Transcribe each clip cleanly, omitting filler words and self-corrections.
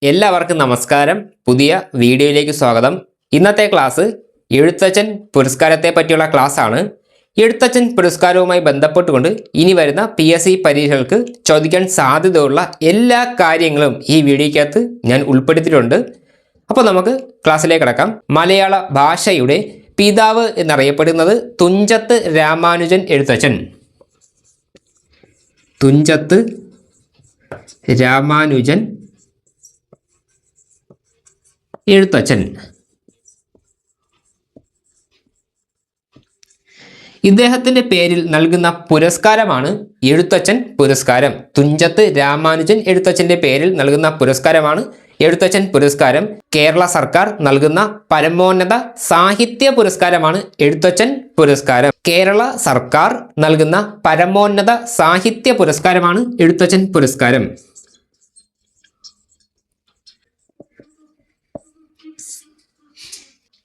എല്ലാവർക്കും നമസ്കാരം. പുതിയ വീഡിയോയിലേക്ക് സ്വാഗതം. ഇന്നത്തെ ക്ലാസ് എഴുത്തച്ഛൻ പുരസ്കാരത്തെ പറ്റിയുള്ള ക്ലാസ് ആണ്. എഴുത്തച്ഛൻ പുരസ്കാരവുമായി ബന്ധപ്പെട്ടുകൊണ്ട് ഇനി വരുന്ന PSC പരീക്ഷകൾക്ക് ചോദിക്കാൻ സാധ്യതയുള്ള എല്ലാ കാര്യങ്ങളും ഈ വീഡിയോയ്ക്കകത്ത് ഞാൻ ഉൾപ്പെടുത്തിയിട്ടുണ്ട്. അപ്പോൾ നമുക്ക് ക്ലാസ്സിലേക്ക് കടക്കാം. മലയാള ഭാഷയുടെ പിതാവ് എന്നറിയപ്പെടുന്നത് തുഞ്ചത്ത് രാമാനുജൻ എഴുത്തച്ഛൻ. തുഞ്ചത്ത് രാമാനുജൻ എഴുത്തച്ഛൻ. ഇദ്ദേഹത്തിന്റെ പേരിൽ നൽകുന്ന പുരസ്കാരമാണ് എഴുത്തച്ഛൻ പുരസ്കാരം. തുഞ്ചത്ത് രാമാനുജൻ എഴുത്തച്ഛന്റെ പേരിൽ നൽകുന്ന പുരസ്കാരമാണ് എഴുത്തച്ഛൻ പുരസ്കാരം. കേരള സർക്കാർ നൽകുന്ന പരമോന്നത സാഹിത്യ പുരസ്കാരമാണ് എഴുത്തച്ഛൻ പുരസ്കാരം. കേരള സർക്കാർ നൽകുന്ന പരമോന്നത സാഹിത്യ പുരസ്കാരമാണ് എഴുത്തച്ഛൻ പുരസ്കാരം.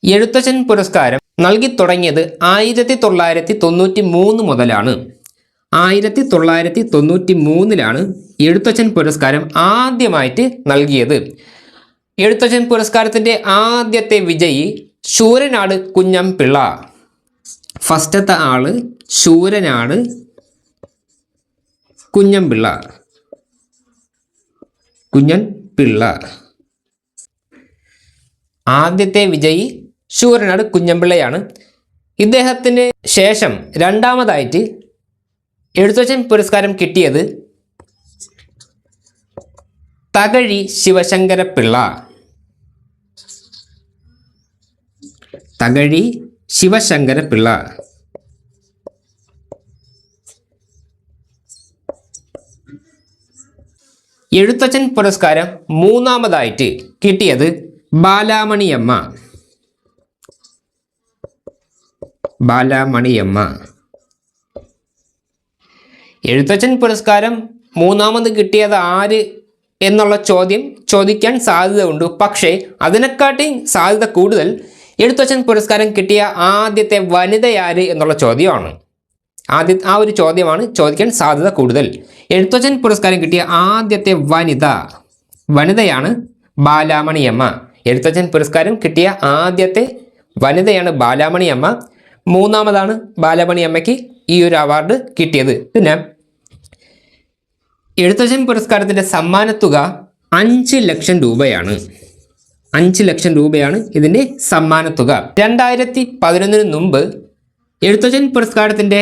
എഴുത്തച്ഛൻ പുരസ്കാരം നൽകി തുടങ്ങിയത് 1993 മുതലാണ്. 1993 എഴുത്തച്ഛൻ പുരസ്കാരം ആദ്യമായിട്ട് നൽകിയത്. എഴുത്തച്ഛൻ പുരസ്കാരത്തിന്റെ ആദ്യത്തെ വിജയി ശൂരനാട് കുഞ്ഞംപിള്ള. ഫസ്റ്റത്തെ ആള് ശൂരനാട് കുഞ്ഞൻപിള്ള. ആദ്യത്തെ വിജയി ശൂരനാട് കുഞ്ഞൻപിള്ളയാണ്. ഇദ്ദേഹത്തിന് ശേഷം രണ്ടാമതായിട്ട് എഴുത്തച്ഛൻ പുരസ്കാരം കിട്ടിയത് തകഴി ശിവശങ്കരപ്പിള്ള. തകഴി ശിവശങ്കരപ്പിള്ള. എഴുത്തച്ഛൻ പുരസ്കാരം മൂന്നാമതായിട്ട് കിട്ടിയത് ബാലാമണിയമ്മ. എഴുത്തച്ഛൻ പുരസ്കാരം മൂന്നാമത് കിട്ടിയത് ആര് എന്നുള്ള ചോദ്യം ചോദിക്കാൻ സാധ്യതയുണ്ട്. പക്ഷേ അതിനെക്കാട്ടി സാധ്യത കൂടുതൽ എഴുത്തച്ഛൻ പുരസ്കാരം കിട്ടിയ ആദ്യത്തെ വനിതയാര് എന്നുള്ള ചോദ്യമാണ്. ആ ഒരു ചോദ്യമാണ് ചോദിക്കാൻ സാധ്യത കൂടുതൽ. എഴുത്തച്ഛൻ പുരസ്കാരം കിട്ടിയ ആദ്യത്തെ വനിതയാണ് ബാലാമണിയമ്മ. എഴുത്തച്ഛൻ പുരസ്കാരം കിട്ടിയ ആദ്യത്തെ വനിതയാണ് ബാലാമണിയമ്മ. മൂന്നാമതാണ് ബാലാമണിയമ്മയ്ക്ക് ഈ ഒരു അവാർഡ് കിട്ടിയത്. പിന്നെ എഴുത്തച്ഛൻ പുരസ്കാരത്തിൻ്റെ സമ്മാനത്തുക 5 ലക്ഷം രൂപയാണ്. 5 ലക്ഷം രൂപയാണ് ഇതിൻ്റെ സമ്മാനത്തുക. 2011 മുമ്പ് എഴുത്തച്ഛൻ പുരസ്കാരത്തിൻ്റെ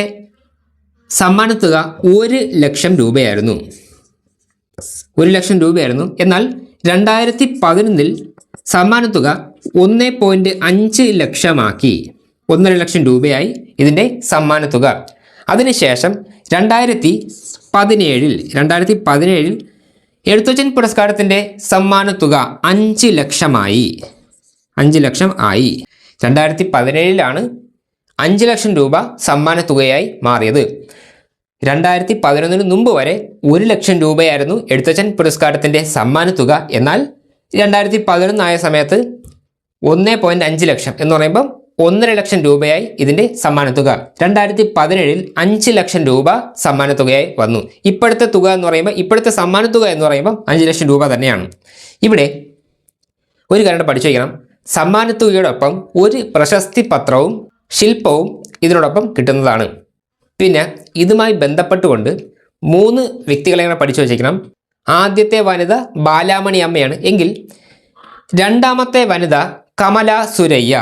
സമ്മാനത്തുക 1 ലക്ഷം രൂപയായിരുന്നു. 1 ലക്ഷം രൂപയായിരുന്നു. എന്നാൽ 2011 സമ്മാനത്തുക 1.5 ലക്ഷമാക്കി. 1.5 ലക്ഷം രൂപയായി ഇതിൻ്റെ സമ്മാനത്തുക. അതിനുശേഷം 2017 എഴുത്തച്ഛൻ പുരസ്കാരത്തിൻ്റെ സമ്മാനത്തുക 5 ലക്ഷമായി. 5 ലക്ഷം ആയി. 2017 5 ലക്ഷം രൂപ സമ്മാനത്തുകയായി മാറിയത്. 2011 മുമ്പ് വരെ 1 ലക്ഷം രൂപയായിരുന്നു എഴുത്തച്ഛൻ പുരസ്കാരത്തിൻ്റെ സമ്മാനത്തുക. എന്നാൽ 2011 ആയ സമയത്ത് 1.5 ലക്ഷം എന്ന് പറയുമ്പം 1.5 ലക്ഷം രൂപയായി ഇതിൻ്റെ സമ്മാനത്തുക. 2017 5 ലക്ഷം രൂപ സമ്മാനത്തുകയായി വന്നു. ഇപ്പോഴത്തെ തുക എന്ന് പറയുമ്പോൾ, ഇപ്പോഴത്തെ സമ്മാനത്തുക എന്ന് പറയുമ്പോൾ 5 ലക്ഷം രൂപ തന്നെയാണ്. ഇവിടെ ഒരു കാര്യം പഠിച്ചു വയ്ക്കണം. സമ്മാനത്തുകയോടൊപ്പം ഒരു പ്രശസ്തി പത്രവും ശില്പവും ഇതിനോടൊപ്പം കിട്ടുന്നതാണ്. പിന്നെ ഇതുമായി ബന്ധപ്പെട്ടുകൊണ്ട് 3 വ്യക്തികളെ പഠിച്ചു വച്ചിരിക്കണം. ആദ്യത്തെ വനിത ബാലാമണി അമ്മയാണ് എങ്കിൽ രണ്ടാമത്തെ വനിത കമല സുരയ്യ.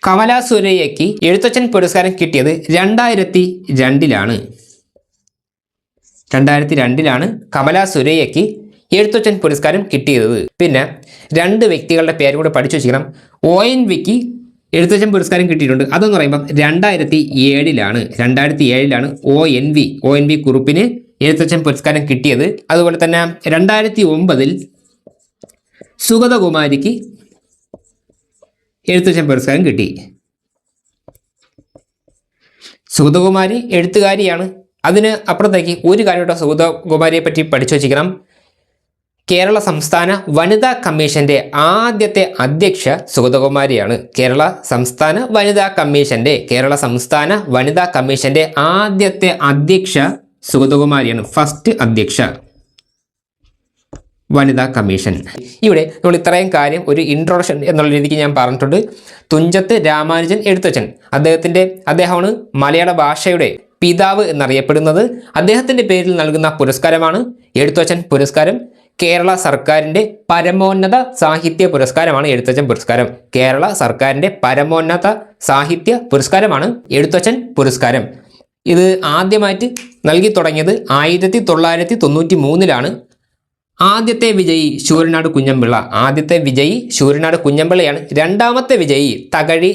കമല സുരയ്യയ്ക്ക് എഴുത്തച്ഛൻ പുരസ്കാരം കിട്ടിയത് 2002 കമല സുരയ്യയ്ക്ക് എഴുത്തച്ഛൻ പുരസ്കാരം കിട്ടിയത്. പിന്നെ 2 വ്യക്തികളുടെ പേര് കൂടെ പഠിച്ചു വച്ചിരിക്കണം. ONVക്ക് എഴുത്തച്ഛൻ പുരസ്കാരം കിട്ടിയിട്ടുണ്ട്. അതെന്ന് പറയുമ്പം 2007 ONV കുറുപ്പിന് എഴുത്തച്ഛൻ പുരസ്കാരം കിട്ടിയത്. അതുപോലെ തന്നെ 2009 സുഗതകുമാരിക്ക് എഴുത്തച്ഛൻ പുരസ്കാരം കിട്ടി. സുഗതകുമാരി എഴുത്തുകാരിയാണ്. അതിന് അപ്പുറത്തേക്ക് ഒരു കാര്യം സുഗതകുമാരിയെ പറ്റി പഠിച്ചു വച്ചിരിക്കണം. കേരള സംസ്ഥാന വനിതാ കമ്മീഷന്റെ ആദ്യത്തെ അധ്യക്ഷ സുഗതകുമാരിയാണ്. കേരള സംസ്ഥാന വനിതാ കമ്മീഷന്റെ ആദ്യത്തെ അധ്യക്ഷ സുഗതകുമാരിയാണ്. ഫസ്റ്റ് അധ്യക്ഷ വനിതാ കമ്മീഷൻ. ഇവിടെ നമ്മൾ ഇത്രയും കാര്യം ഒരു ഇൻട്രൊഡക്ഷൻ എന്നുള്ള രീതിക്ക് ഞാൻ പറഞ്ഞിട്ടുണ്ട്. തുഞ്ചത്ത് രാമാനുജൻ എഴുത്തച്ഛൻ അദ്ദേഹമാണ് മലയാള ഭാഷയുടെ പിതാവ് എന്നറിയപ്പെടുന്നത്. അദ്ദേഹത്തിന്റെ പേരിൽ നൽകുന്ന പുരസ്കാരമാണ് എഴുത്തച്ഛൻ പുരസ്കാരം. കേരള സർക്കാരിന്റെ പരമോന്നത സാഹിത്യ പുരസ്കാരമാണ് എഴുത്തച്ഛൻ പുരസ്കാരം. കേരള സർക്കാരിന്റെ പരമോന്നത സാഹിത്യ പുരസ്കാരമാണ് എഴുത്തച്ഛൻ പുരസ്കാരം. ഇത് ആദ്യമായിട്ട് നൽകി തുടങ്ങിയത് 1993 ആദ്യത്തെ വിജയി ശൂരനാട് കുഞ്ഞമ്പിള്ളയാണ്. രണ്ടാമത്തെ വിജയി തകഴി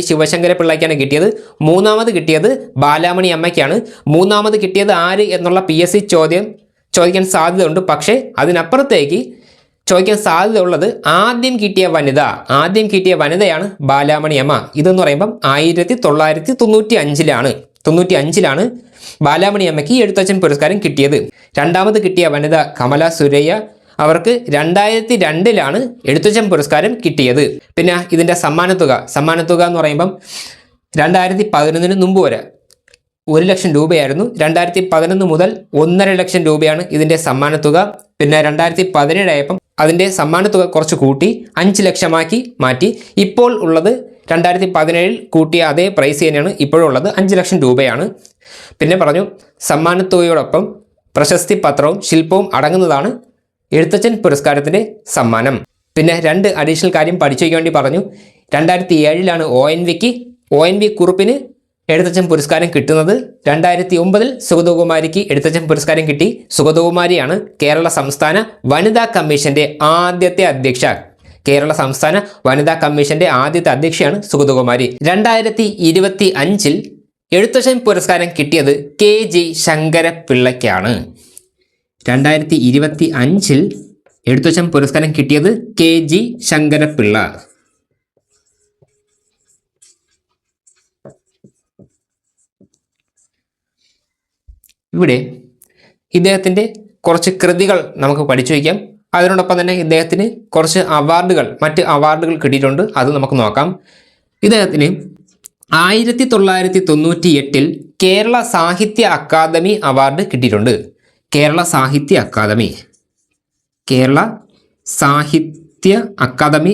ശിവശങ്കരപ്പിള്ളയ്ക്കാണ് കിട്ടിയത്. മൂന്നാമത് കിട്ടിയത് ബാലാമണി അമ്മയ്ക്കാണ്. മൂന്നാമത് കിട്ടിയത് ആര് എന്നുള്ള PSC ചോദിക്കാൻ സാധ്യതയുണ്ട്. പക്ഷേ അതിനപ്പുറത്തേക്ക് ചോദിക്കാൻ സാധ്യതയുള്ളത് ആദ്യം കിട്ടിയ വനിതയാണ് ബാലാമണി അമ്മ. ഇതെന്ന് പറയുമ്പം 1995 ബാലാമണി അമ്മയ്ക്ക് എഴുത്തച്ഛൻ പുരസ്കാരം കിട്ടിയത്. രണ്ടാമത് കിട്ടിയ വനിത കമല സുരയ്യ, അവർക്ക് 2002 എഴുത്തച്ഛൻ പുരസ്കാരം കിട്ടിയത്. പിന്നെ ഇതിൻ്റെ സമ്മാനത്തുക എന്ന് പറയുമ്പം 2011 മുമ്പ് വരെ 1 ലക്ഷം രൂപയായിരുന്നു. 2011 മുതൽ 1.5 ലക്ഷം രൂപയാണ് ഇതിൻ്റെ സമ്മാനത്തുക. പിന്നെ 2017 ആയപ്പം അതിൻ്റെ സമ്മാനത്തുക കുറച്ച് കൂട്ടി 5 ലക്ഷമാക്കി മാറ്റി. ഇപ്പോൾ ഉള്ളത് 2017 കൂട്ടിയ അതേ പ്രൈസ് തന്നെയാണ് ഇപ്പോഴുള്ളത്, 5 ലക്ഷം രൂപയാണ്. പിന്നെ പറഞ്ഞു സമ്മാനത്തുകയോടൊപ്പം പ്രശസ്തി പത്രവും ശില്പവും അടങ്ങുന്നതാണ് എഴുത്തച്ഛൻ പുരസ്കാരത്തിൻ്റെ സമ്മാനം. പിന്നെ 2 അഡീഷണൽ കാര്യം പഠിച്ചു വയ്ക്കാൻ വേണ്ടി പറഞ്ഞു. 2007 ONV കുറുപ്പിന് എഴുത്തച്ഛൻ പുരസ്കാരം കിട്ടുന്നത്. 2009 സുഗതകുമാരിക്ക് എഴുത്തച്ഛൻ പുരസ്കാരം കിട്ടി. സുഗതകുമാരിയാണ് കേരള സംസ്ഥാന വനിതാ കമ്മീഷന്റെ ആദ്യത്തെ അധ്യക്ഷ. അധ്യക്ഷയാണ് സുഗതകുമാരി. 2025 എഴുത്തച്ഛൻ പുരസ്കാരം കിട്ടിയത് KG ശങ്കരപ്പിള്ളയ്ക്കാണ്. 2025 എഴുത്തച്ഛൻ പുരസ്കാരം കിട്ടിയത് KG ശങ്കരപ്പിള്ള. ഇവിടെ ഇദ്ദേഹത്തിൻ്റെ കുറച്ച് കൃതികൾ നമുക്ക് പഠിച്ചു വയ്ക്കാം. അതിനോടൊപ്പം തന്നെ ഇദ്ദേഹത്തിന് കുറച്ച് മറ്റ് അവാർഡുകൾ കിട്ടിയിട്ടുണ്ട്. അത് നമുക്ക് നോക്കാം. ഇദ്ദേഹത്തിന് 1998 കേരള സാഹിത്യ അക്കാദമി അവാർഡ് കിട്ടിയിട്ടുണ്ട്. കേരള സാഹിത്യ അക്കാദമി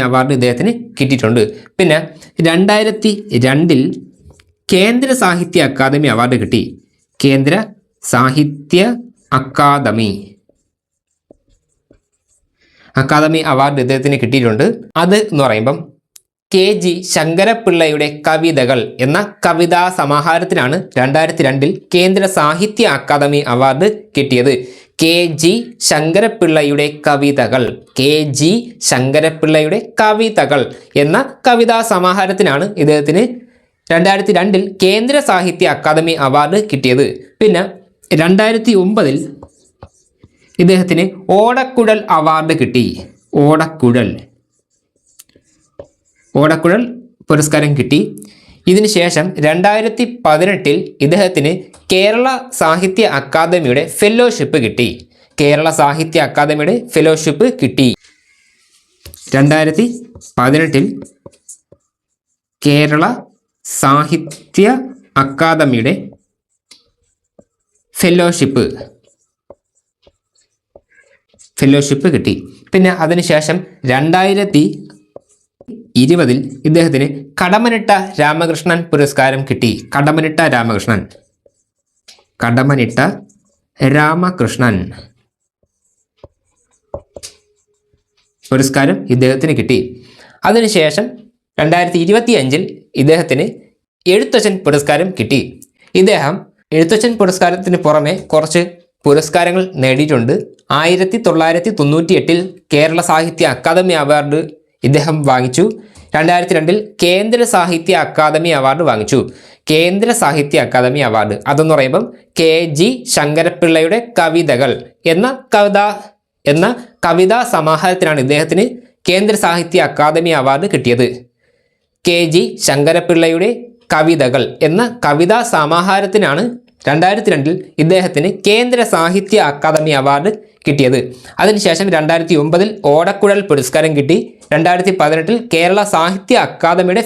അവാർഡ് ഇദ്ദേഹത്തിന് കിട്ടിയിട്ടുണ്ട്. പിന്നെ 2002 കേന്ദ്ര സാഹിത്യ അക്കാദമി അവാർഡ് കിട്ടി. കേന്ദ്ര സാഹിത്യ അക്കാദമി അവാർഡ് ഇദ്ദേഹത്തിന് കിട്ടിയിട്ടുണ്ട്. അത് എന്ന് പറയുമ്പം KG ശങ്കരപ്പിള്ളയുടെ കവിതകൾ എന്ന കവിതാ സമാഹാരത്തിനാണ് 2002 കേന്ദ്ര സാഹിത്യ അക്കാദമി അവാർഡ് കിട്ടിയത്. KG ശങ്കരപ്പിള്ളയുടെ കവിതകൾ എന്ന കവിതാ സമാഹാരത്തിനാണ് ഇദ്ദേഹത്തിന് 2002 കേന്ദ്ര സാഹിത്യ അക്കാദമി അവാർഡ് കിട്ടിയത്. പിന്നെ 2009 ഇദ്ദേഹത്തിന് ഓടക്കുഴൽ അവാർഡ് കിട്ടി. ഓടക്കുഴൽ പുരസ്കാരം കിട്ടി. ഇതിനുശേഷം 2018 ഇദ്ദേഹത്തിന് കേരള സാഹിത്യ അക്കാദമിയുടെ ഫെലോഷിപ്പ് കിട്ടി. 2018 കേരള സാഹിത്യ അക്കാദമിയുടെ ഫെലോഷിപ്പ് കിട്ടി. പിന്നെ അതിനുശേഷം 2020 ഇദ്ദേഹത്തിന് കടമനിട്ട രാമകൃഷ്ണൻ പുരസ്കാരം കിട്ടി. കടമനിട്ട രാമകൃഷ്ണൻ പുരസ്കാരം ഇദ്ദേഹത്തിന് കിട്ടി. അതിനുശേഷം 2025 ഇദ്ദേഹത്തിന് എഴുത്തച്ഛൻ പുരസ്കാരം കിട്ടി. ഇദ്ദേഹം എഴുത്തച്ഛൻ പുരസ്കാരത്തിന് പുറമെ കുറച്ച് പുരസ്കാരങ്ങൾ നേടിയിട്ടുണ്ട്. 1998 കേരള സാഹിത്യ അക്കാദമി അവാർഡ് ഇദ്ദേഹം വാങ്ങിച്ചു. 2002 കേന്ദ്ര സാഹിത്യ അക്കാദമി അവാർഡ് വാങ്ങിച്ചു. അതെന്ന് പറയുമ്പം KG ശങ്കരപ്പിള്ളയുടെ കവിതകൾ എന്ന കവിതാ സമാഹാരത്തിനാണ് ഇദ്ദേഹത്തിന് കേന്ദ്ര സാഹിത്യ അക്കാദമി അവാർഡ് കിട്ടിയത്. KG ശങ്കരപ്പിള്ളയുടെ കവിതകൾ എന്ന കവിതാ സമാഹാരത്തിനാണ് 2002 ഇദ്ദേഹത്തിന് കേന്ദ്ര സാഹിത്യ അക്കാദമി അവാർഡ് കിട്ടിയത്. അതിനുശേഷം 2009 ഓടക്കുഴൽ പുരസ്കാരം കിട്ടി. 2018 കേരള സാഹിത്യ അക്കാദമിയുടെ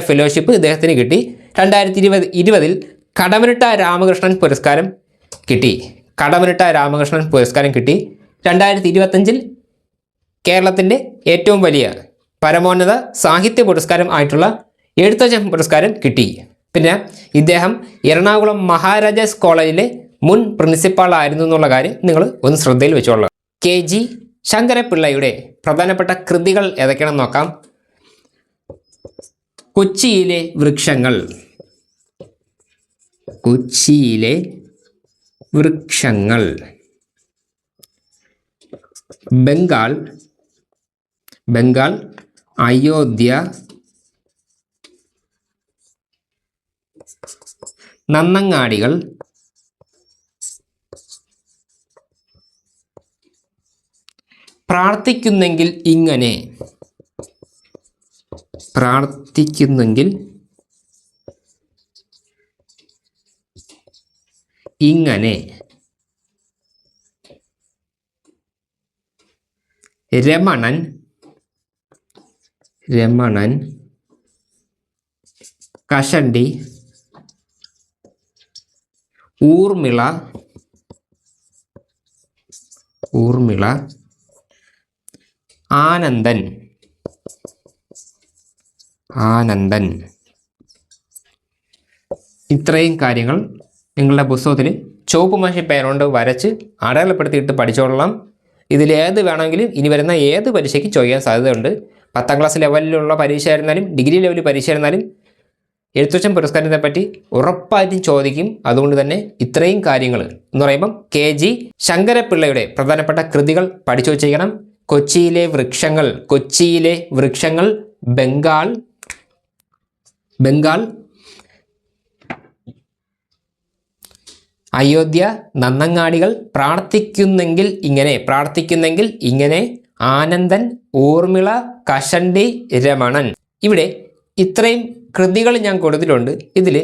ഫെലോഷിപ്പ് ഇദ്ദേഹത്തിന് കിട്ടി. 2020 കടമനിട്ട രാമകൃഷ്ണൻ പുരസ്കാരം കിട്ടി. 2025 കേരളത്തിൻ്റെ ഏറ്റവും വലിയ പരമോന്നത സാഹിത്യ പുരസ്കാരം ആയിട്ടുള്ള എഴുത്തച്ഛൻ പുരസ്കാരം കിട്ടി. പിന്നെ ഇദ്ദേഹം എറണാകുളം മഹാരാജാസ് കോളേജിലെ മുൻ പ്രിൻസിപ്പാൾ ആയിരുന്നു എന്നുള്ള കാര്യം നിങ്ങൾ ഒന്ന് ശ്രദ്ധയിൽ വെച്ചോളാം. KG ശങ്കരപ്പിള്ളയുടെ പ്രധാനപ്പെട്ട കൃതികൾ ഏതൊക്കെയാണെന്ന് നോക്കാം. കൊച്ചിയിലെ വൃക്ഷങ്ങൾ, ബംഗാൾ, അയോധ്യ, നന്നങ്ങാടികൾ, പ്രാർത്ഥിക്കുന്നെങ്കിൽ ഇങ്ങനെ, രമണൻ, കഷണ്ടി, ഊർമിള, ആനന്ദൻ. ഇത്രയും കാര്യങ്ങൾ നിങ്ങളുടെ പുസ്തകത്തിൽ ചുവപ്പ് മഷി പേരുകൊണ്ട് വരച്ച് അടയാളപ്പെടുത്തിയിട്ട് പഠിച്ചോളാം. ഇതിലേത് വേണമെങ്കിലും ഇനി വരുന്ന ഏത് പരീക്ഷയ്ക്ക് ചോദിക്കാൻ സാധ്യതയുണ്ട്. 10ാം ക്ലാസ് ലെവലിലുള്ള പരീക്ഷ ആയിരുന്നാലും ഡിഗ്രി ലെവൽ പരീക്ഷ ആയിരുന്നാലും എഴുത്തച്ഛൻ പുരസ്കാരത്തെ പറ്റി ഉറപ്പായിട്ടും ചോദിക്കും. അതുകൊണ്ട് തന്നെ ഇത്രയും കാര്യങ്ങൾ എന്ന് പറയുമ്പം KG ശങ്കരപ്പിള്ളയുടെ പ്രധാനപ്പെട്ട കൃതികൾ പഠിച്ചു വച്ചിരിക്കണം. കൊച്ചിയിലെ വൃക്ഷങ്ങൾ, ബംഗാൾ, അയോധ്യ, നന്നങ്ങാടികൾ, പ്രാർത്ഥിക്കുന്നെങ്കിൽ ഇങ്ങനെ, ആനന്ദൻ, ഊർമിള, കഷണ്ടി, രമണൻ. ഇവിടെ ഇത്രയും കൃതികൾ ഞാൻ കൊടുത്തിട്ടുണ്ട്. ഇതിൽ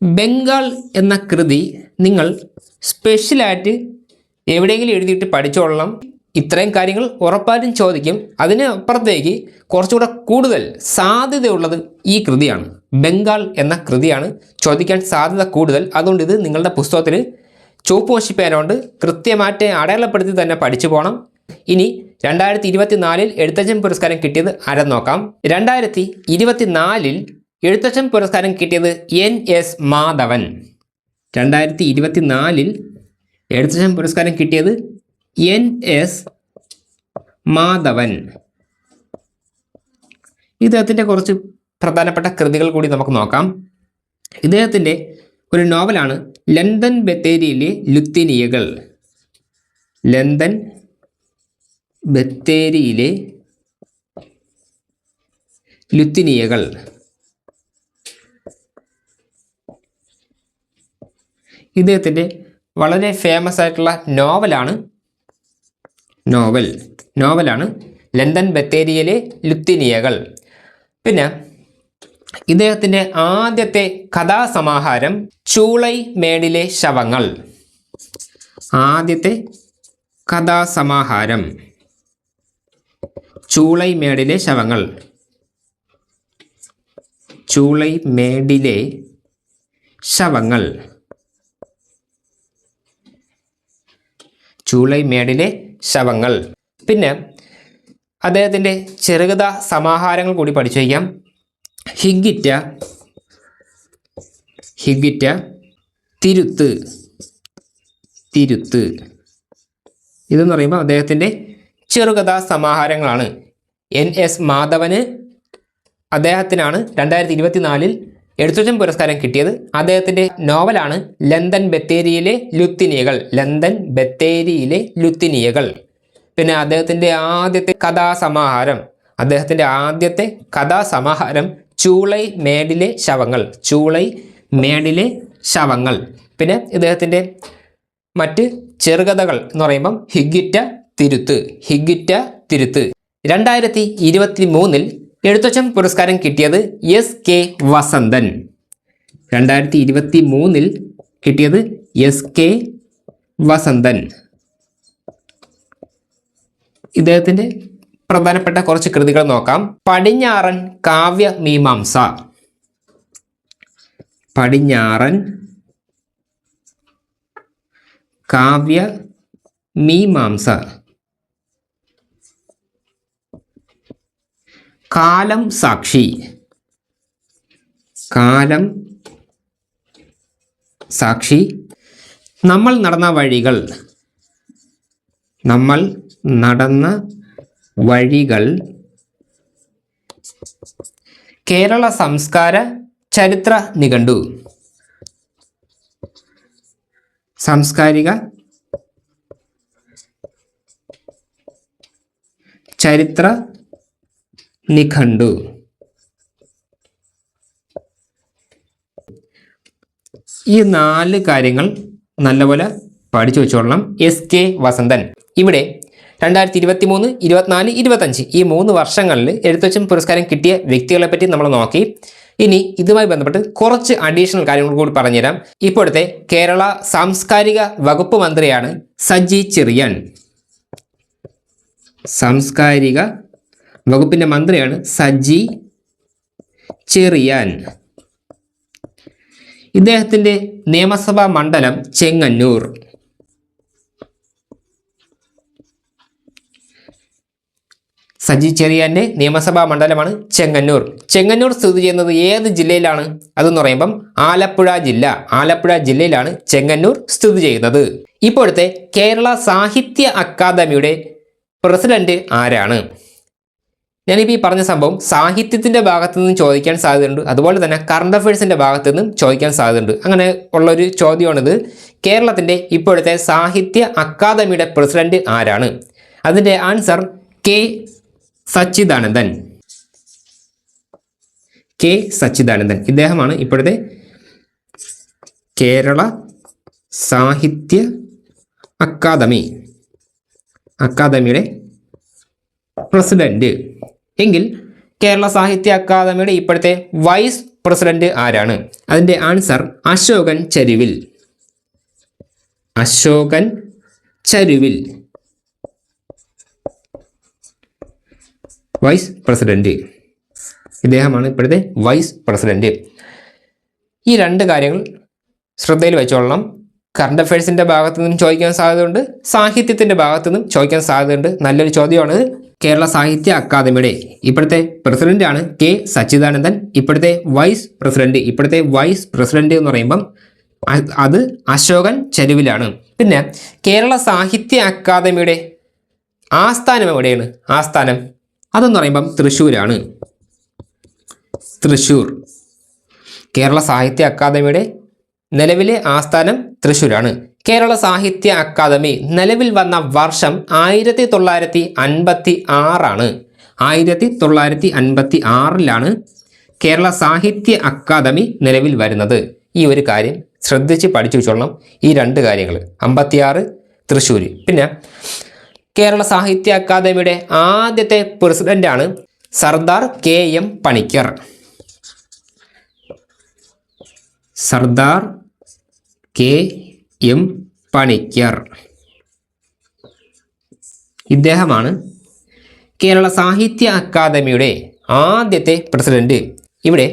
ബംഗാൾ എന്ന കൃതി നിങ്ങൾ സ്പെഷ്യലായിട്ട് എവിടെയെങ്കിലും എഴുതിയിട്ട് പഠിച്ചോളണം. ഇത്രയും കാര്യങ്ങൾ ഉറപ്പായിട്ടും ചോദിക്കും. അതിന് അപ്പുറത്തേക്ക് കുറച്ചുകൂടെ കൂടുതൽ സാധ്യതയുള്ളത് ഈ കൃതിയാണ്. ബംഗാൾ എന്ന കൃതിയാണ് ചോദിക്കാൻ സാധ്യത കൂടുതൽ. അതുകൊണ്ട് ഇത് നിങ്ങളുടെ പുസ്തകത്തിൽ ചുവപ്പ് മഷി പേനോണ്ട് കൃത്യമായിട്ട് അടയാളപ്പെടുത്തി തന്നെ പഠിച്ചു പോകണം. ഇനി 2024 എഴുത്തച്ഛൻ പുരസ്കാരം കിട്ടിയത് ആരെന്ന് നോക്കാം. 2024 എഴുത്തച്ഛൻ പുരസ്കാരം കിട്ടിയത് NS മാധവൻ. 2024 എഴുത്തച്ഛൻ പുരസ്കാരം കിട്ടിയത് NS മാധവൻ. ഇദ്ദേഹത്തിൻ്റെ കുറച്ച് പ്രധാനപ്പെട്ട കൃതികൾ കൂടി നമുക്ക് നോക്കാം. ഇദ്ദേഹത്തിൻ്റെ ഒരു നോവലാണ് ലണ്ടൻ ബത്തേരിയിലെ ലുത്തിനിയകൾ. ഇദ്ദേഹത്തിൻ്റെ വളരെ ഫേമസ് ആയിട്ടുള്ള നോവലാണ് ലണ്ടൻ ബത്തേരിയിലെ ലുത്തിനിയകൾ. പിന്നെ ഇദ്ദേഹത്തിൻ്റെ ആദ്യത്തെ കഥാസമാഹാരം ചൂളൈ മേടിലെ ശവങ്ങൾ. ചൂളൈ മേടിലെ ശവങ്ങൾ. പിന്നെ അദ്ദേഹത്തിൻ്റെ ചെറുകഥാ സമാഹാരങ്ങൾ കൂടി പഠിച്ചു വയ്ക്കാം. ഹിഗിറ്റ, തിരുത്ത്. ഇതെന്ന് പറയുമ്പോൾ അദ്ദേഹത്തിൻ്റെ ചെറുകഥാ സമാഹാരങ്ങളാണ്. NS മാധവന് അദ്ദേഹത്തിനാണ് 2024 എഴുത്തച്ഛൻ പുരസ്കാരം കിട്ടിയത്. അദ്ദേഹത്തിൻ്റെ നോവലാണ് ലണ്ടൻ ബത്തേരിയിലെ ലുത്തിനിയകൾ. പിന്നെ അദ്ദേഹത്തിൻ്റെ ആദ്യത്തെ കഥാസമാഹാരം ചൂളൈ മേടിലെ ശവങ്ങൾ. പിന്നെ ഇദ്ദേഹത്തിൻ്റെ മറ്റ് ചെറുകഥകൾ എന്ന് പറയുമ്പം ഹിഗിറ്റ തിരുത്ത്. 2023 എഴുത്തച്ഛൻ പുരസ്കാരം കിട്ടിയത് SK വസന്തൻ. 2023 കിട്ടിയത് SK വസന്തൻ. ഇദ്ദേഹത്തിൻ്റെ പ്രധാനപ്പെട്ട കുറച്ച് കൃതികൾ നോക്കാം. പടിഞ്ഞാറൻ കാവ്യമീമാംസ. പടിഞ്ഞാറൻ കാവ്യമീമാംസ. കാലം സാക്ഷി. കാലം സാക്ഷി. നമ്മൾ നടന്ന വഴികൾ. നമ്മൾ നടന്ന വഴികൾ. കേരള സംസ്കാര ചരിത്ര നിഘണ്ടു. സാംസ്കാരിക ചരിത്ര നിഘണ്ടു. ഈ 4 കാര്യങ്ങൾ നല്ലപോലെ പഠിച്ചു വെച്ചോളണം. SK വസന്തൻ. ഇവിടെ 2023, 24, 25 ഈ 3 വർഷങ്ങളിൽ എഴുത്തച്ഛൻ പുരസ്കാരം കിട്ടിയ വ്യക്തികളെ പറ്റി നമ്മൾ നോക്കി. ഇനി ഇതുമായി ബന്ധപ്പെട്ട് കുറച്ച് അഡീഷണൽ കാര്യങ്ങൾ കൂടി പറഞ്ഞുതരാം. ഇപ്പോഴത്തെ കേരള സാംസ്കാരിക വകുപ്പ് മന്ത്രിയാണ് സജി ചെറിയാൻ. സാംസ്കാരിക വകുപ്പിന്റെ മന്ത്രിയാണ് സജി ചെറിയാൻ. ഇദ്ദേഹത്തിന്റെ നിയമസഭാ മണ്ഡലം ചെങ്ങന്നൂർ. സജി ചെറിയാന്റെ നിയമസഭാ മണ്ഡലമാണ് ചെങ്ങന്നൂർ. ചെങ്ങന്നൂർ സ്ഥിതി ചെയ്യുന്നത് ഏത് ജില്ലയിലാണ്? അതെന്ന് പറയുമ്പം ആലപ്പുഴ ജില്ല. ആലപ്പുഴ ജില്ലയിലാണ് ചെങ്ങന്നൂർ സ്ഥിതി ചെയ്യുന്നത്. ഇപ്പോഴത്തെ കേരള സാഹിത്യ അക്കാദമിയുടെ പ്രസിഡന്റ് ആരാണ്? ഞാനിപ്പോൾ ഈ പറഞ്ഞ സംഭവം സാഹിത്യത്തിൻ്റെ ഭാഗത്തു നിന്നും ചോദിക്കാൻ സാധ്യതയുണ്ട്, അതുപോലെ തന്നെ കറണ്ട് അഫയേഴ്സിൻ്റെ ഭാഗത്തു നിന്നും ചോദിക്കാൻ സാധ്യതയുണ്ട്. അങ്ങനെ ഉള്ളൊരു ചോദ്യമാണിത്. കേരളത്തിൻ്റെ ഇപ്പോഴത്തെ സാഹിത്യ അക്കാദമിയുടെ പ്രസിഡന്റ് ആരാണ്? അതിൻ്റെ answer K Sachidanandan. K Sachidanandan. ഇദ്ദേഹമാണ് ഇപ്പോഴത്തെ കേരള സാഹിത്യ അക്കാദമിയുടെ പ്രസിഡന്റ്. എങ്കിൽ കേരള സാഹിത്യ അക്കാദമിയുടെ ഇപ്പോഴത്തെ വൈസ് പ്രസിഡന്റ് ആരാണ്? അതിൻ്റെ answer Ashokan Charuvil. Ashokan Charuvil vice president. ഇദ്ദേഹമാണ് ഇപ്പോഴത്തെ വൈസ് പ്രസിഡന്റ്. ഈ 2 കാര്യങ്ങൾ ശ്രദ്ധയിൽ വെച്ചോളണം. കറണ്ട് അഫയേഴ്സിൻ്റെ ഭാഗത്തു നിന്നും ചോദിക്കാൻ സാധ്യതയുണ്ട്, സാഹിത്യത്തിൻ്റെ ഭാഗത്തു നിന്നും ചോദിക്കാൻ സാധ്യതയുണ്ട്. നല്ലൊരു ചോദ്യമാണ്. കേരള സാഹിത്യ അക്കാദമിയുടെ ഇപ്പോഴത്തെ പ്രസിഡന്റാണ് കെ സച്ചിദാനന്ദൻ. ഇപ്പോഴത്തെ വൈസ് പ്രസിഡന്റ് എന്ന് പറയുമ്പം അത് അശോകൻ ചരുവിലാണ്. പിന്നെ കേരള സാഹിത്യ അക്കാദമിയുടെ ആസ്ഥാനം എവിടെയാണ്? ആസ്ഥാനം അതെന്ന് പറയുമ്പം തൃശ്ശൂരാണ്. തൃശ്ശൂർ. കേരള സാഹിത്യ അക്കാദമിയുടെ നിലവിലെ ആസ്ഥാനം തൃശ്ശൂരാണ്. കേരള സാഹിത്യ അക്കാദമി നിലവിൽ വന്ന വർഷം 1956 1956 കേരള സാഹിത്യ അക്കാദമി നിലവിൽ വരുന്നത്. ഈ ഒരു കാര്യം ശ്രദ്ധിച്ച് പഠിച്ചു വെച്ചോളണം. ഈ 2 കാര്യങ്ങൾ. 56 തൃശ്ശൂർ. പിന്നെ കേരള സാഹിത്യ അക്കാദമിയുടെ ആദ്യത്തെ പ്രസിഡന്റാണ് സർദാർ KM പണിക്കർ. സർദാർ KM പണിക്കർ. ഇദ്ദേഹമാണ് കേരള സാഹിത്യ അക്കാദമിയുടെ ആദ്യത്തെ പ്രസിഡന്റ്. ഇവിടെ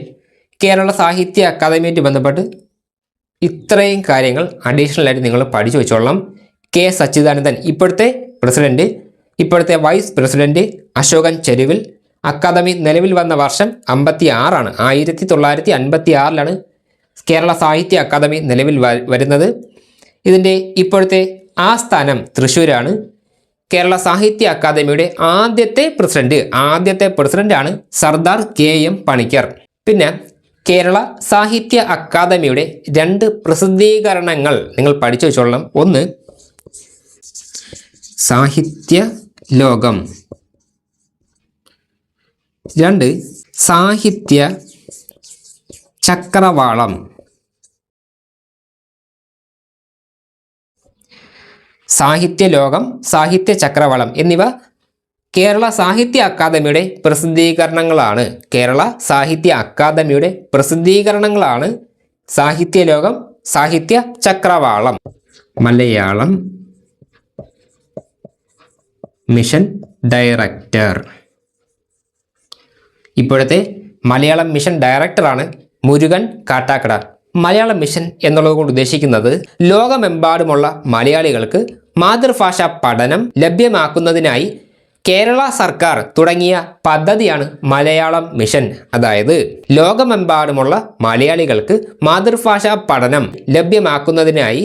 കേരള സാഹിത്യ അക്കാദമിയുമായിട്ട് ബന്ധപ്പെട്ട് ഇത്രയും കാര്യങ്ങൾ അഡീഷണൽ ആയിട്ട് നിങ്ങൾ പഠിച്ചു വെച്ചോളണം. കെ സച്ചിദാനന്ദൻ ഇപ്പോഴത്തെ പ്രസിഡന്റ്, ഇപ്പോഴത്തെ vice president Ashokan Charuvil. Academy നിലവിൽ വന്ന വർഷം 56 1956 കേരള സാഹിത്യ അക്കാദമി നിലവിൽ വരുന്നത്. ഇതിൻ്റെ ഇപ്പോഴത്തെ ആസ്ഥാനം തൃശ്ശൂരാണ്. കേരള സാഹിത്യ അക്കാദമിയുടെ ആദ്യത്തെ പ്രസിഡന്റാണ് സർദാർ KM പണിക്കർ. പിന്നെ കേരള സാഹിത്യ അക്കാദമിയുടെ 2 പ്രസിദ്ധീകരണങ്ങൾ നിങ്ങൾ പഠിച്ചു വെച്ചോളണം. ഒന്ന് സാഹിത്യ ലോകം, 2 സാഹിത്യ ചക്രവാളം. സാഹിത്യ ലോകം, സാഹിത്യ ചക്രവാളം എന്നിവ കേരള സാഹിത്യ അക്കാദമിയുടെ പ്രസിദ്ധീകരണങ്ങളാണ്. കേരള സാഹിത്യ അക്കാദമിയുടെ പ്രസിദ്ധീകരണങ്ങളാണ് സാഹിത്യലോകം, സാഹിത്യ ചക്രവാളം. Malayalam mission director. ഇപ്പോഴത്തെ മലയാളം മിഷൻ ഡയറക്ടറാണ് മുരുകൻ കാട്ടാക്കട. മലയാളം മിഷൻ എന്നുള്ളത് കൊണ്ട് ഉദ്ദേശിക്കുന്നത് ലോകമെമ്പാടുമുള്ള മലയാളികൾക്ക് മാതൃഭാഷ പഠനം ലഭ്യമാക്കുന്നതിനായി കേരള സർക്കാർ തുടങ്ങിയ പദ്ധതിയാണ് മലയാളം മിഷൻ. അതായത് ലോകമെമ്പാടുമുള്ള മലയാളികൾക്ക് മാതൃഭാഷാ പഠനം ലഭ്യമാക്കുന്നതിനായി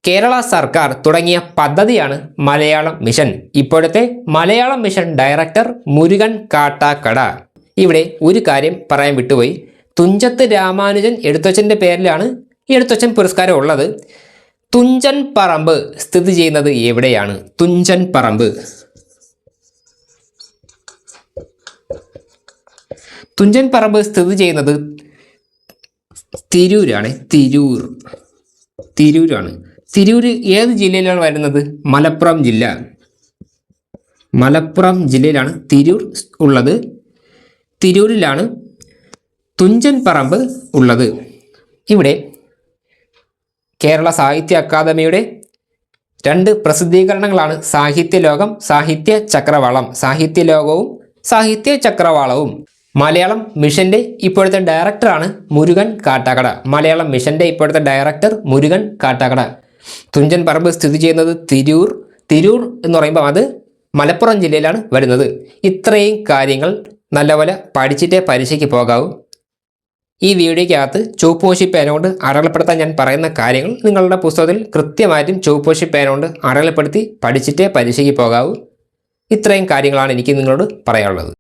കേരള സർക്കാർ തുടങ്ങിയ പദ്ധതിയാണ് മലയാളം മിഷൻ. ഇപ്പോഴത്തെ മലയാളം മിഷൻ ഡയറക്ടർ മുരുകൻ കാട്ടാക്കട. ഇവിടെ ഒരു കാര്യം പറയാൻ വിട്ടുപോയി. തുഞ്ചത്ത് രാമാനുജൻ എഴുത്തച്ഛൻ്റെ പേരിലാണ് എഴുത്തച്ഛൻ പുരസ്കാരം ഉള്ളത്. തുഞ്ചൻ പറമ്പ് സ്ഥിതി ചെയ്യുന്നത് എവിടെയാണ്? തുഞ്ചൻ പറമ്പ്. തുഞ്ചൻ പറമ്പ് സ്ഥിതി ചെയ്യുന്നത് തിരൂരാണ്. തിരൂരാണ്. തിരൂര് ഏത് ജില്ലയിലാണ് വരുന്നത്? മലപ്പുറം ജില്ല. മലപ്പുറം ജില്ലയിലാണ് തിരൂർ ഉള്ളത്. തിരൂരിലാണ് തുഞ്ചൻ പറമ്പ് ഉള്ളത്. ഇവിടെ കേരള സാഹിത്യ അക്കാദമിയുടെ 2 പ്രസിദ്ധീകരണങ്ങളാണ് സാഹിത്യലോകം, സാഹിത്യ ചക്രവാളം. സാഹിത്യലോകവും സാഹിത്യ ചക്രവാളവും. മലയാളം മിഷന്റെ ഇപ്പോഴത്തെ ഡയറക്ടറാണ് മുരുകൻ കാട്ടാക്കട. മലയാളം മിഷന്റെ ഇപ്പോഴത്തെ ഡയറക്ടർ മുരുകൻ കാട്ടാക്കട. തുഞ്ചൻ പറമ്പ് സ്ഥിതി ചെയ്യുന്നത് തിരൂർ എന്ന് പറയുമ്പോൾ അത് മലപ്പുറം ജില്ലയിലാണ് വരുന്നത്. ഇത്രയും കാര്യങ്ങൾ നല്ലപോലെ പഠിച്ചിട്ടേ പരീക്ഷയ്ക്ക് പോകാവൂ. ഈ വീഡിയോയ്ക്കകത്ത് ചുവപ്പുമഷി പേന കൊണ്ട് അടയാളപ്പെടുത്താൻ ഞാൻ പറയുന്ന കാര്യങ്ങൾ നിങ്ങളുടെ പുസ്തകത്തിൽ കൃത്യമായിട്ടും ചുവപ്പുമഷി പേന കൊണ്ട് അടയാളപ്പെടുത്തി പഠിച്ചിട്ടേ പരീക്ഷയ്ക്ക് പോകാവൂ. ഇത്രയും കാര്യങ്ങളാണ് എനിക്ക് നിങ്ങളോട് പറയാനുള്ളത്.